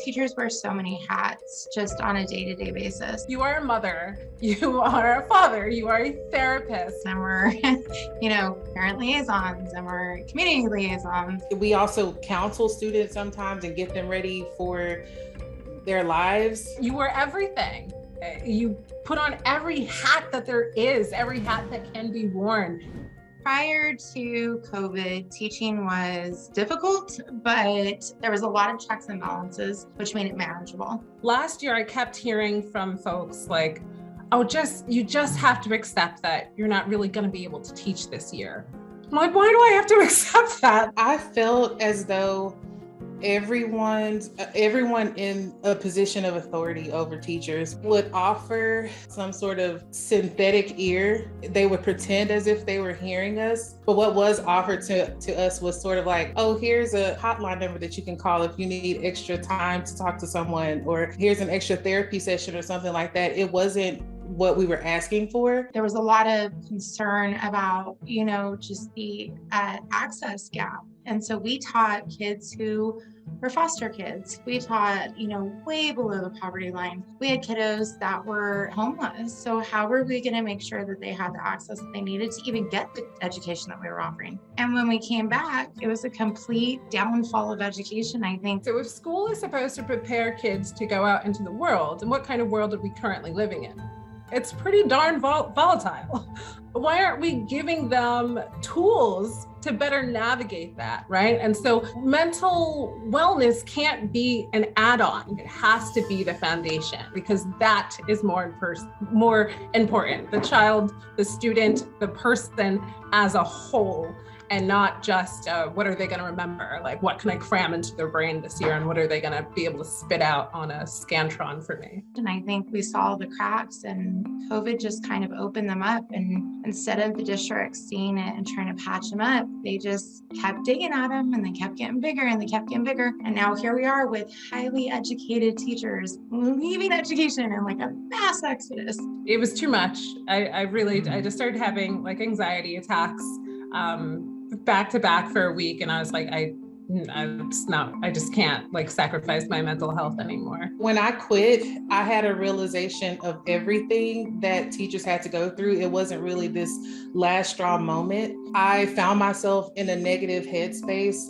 Teachers wear so many hats just on a day-to-day basis. You are a mother, you are a father, you are a therapist. And we're, parent liaisons, and we're community liaisons. We also counsel students sometimes and get them ready for their lives. You were everything. You put on every hat that there is, every hat that can be worn. Prior to COVID, teaching was difficult, but there was a lot of checks and balances, which made it manageable. Last year, I kept hearing from folks like, oh, you just have to accept that you're not really going to be able to teach this year. I'm like, why do I have to accept that? I felt as though everyone in a position of authority over teachers would offer some sort of synthetic ear. They would pretend as if they were hearing us, but what was offered to us was sort of like, oh, here's a hotline number that you can call if you need extra time to talk to someone, or here's an extra therapy session or something like that. It wasn't what we were asking for. There was a lot of concern about, just the access gap. And so we taught kids who were foster kids. We taught, way below the poverty line. We had kiddos that were homeless. So how were we going to make sure that they had the access that they needed to even get the education that we were offering? And when we came back, it was a complete downfall of education, I think. So if school is supposed to prepare kids to go out into the world, and what kind of world are we currently living in? It's pretty darn volatile. Why aren't we giving them tools to better navigate that, right? And so mental wellness can't be an add-on. It has to be the foundation, because that is more important. The child, the student, the person as a whole, and not just what are they going to remember? Like, what can I cram into their brain this year, and what are they going to be able to spit out on a Scantron for me? And I think we saw the cracks, and COVID just kind of opened them up. And instead of the districts seeing it and trying to patch them up, they just kept digging at them, and they kept getting bigger, and they kept getting bigger. And now here we are with highly educated teachers leaving education and like a mass exodus. It was too much. I just started having like anxiety attacks back to back for a week, and I was like, I just can't like sacrifice my mental health anymore. When I quit, I had a realization of everything that teachers had to go through. It wasn't really this last straw moment. I found myself in a negative headspace.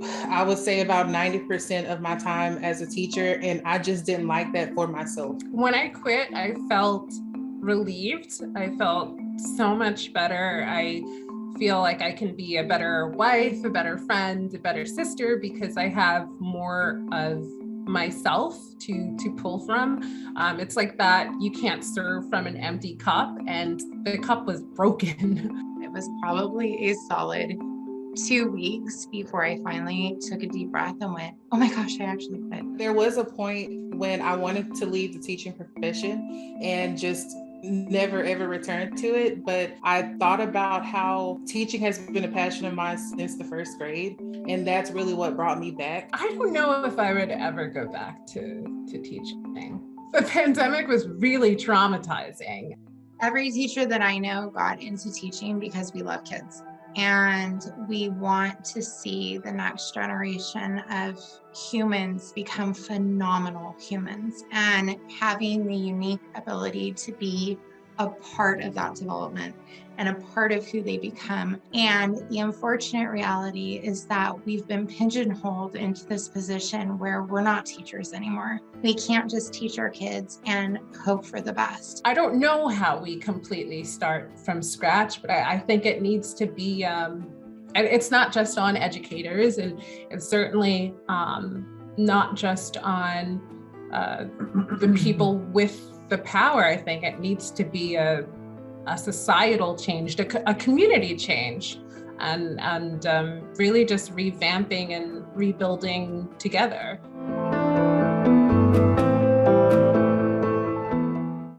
I would say about 90% of my time as a teacher, and I just didn't like that for myself. When I quit, I felt relieved. I felt so much better. I feel like I can be a better wife, a better friend, a better sister, because I have more of myself to pull from. It's like that you can't serve from an empty cup, and the cup was broken. It was probably a solid 2 weeks before I finally took a deep breath and went, oh my gosh, I actually quit. There was a point when I wanted to leave the teaching profession and just never ever returned to it, but I thought about how teaching has been a passion of mine since the first grade, and that's really what brought me back. I don't know if I would ever go back to teaching. The pandemic was really traumatizing. Every teacher that I know got into teaching because we love kids. And we want to see the next generation of humans become phenomenal humans, and having the unique ability to be a part of that development and a part of who they become. And the unfortunate reality is that we've been pigeonholed into this position where we're not teachers anymore. We can't just teach our kids and hope for the best. I don't know how we completely start from scratch, but I think it needs to be, it's not just on educators, and it's certainly not just on the people with the power. I think it needs to be a societal change, a community change, and really just revamping and rebuilding together.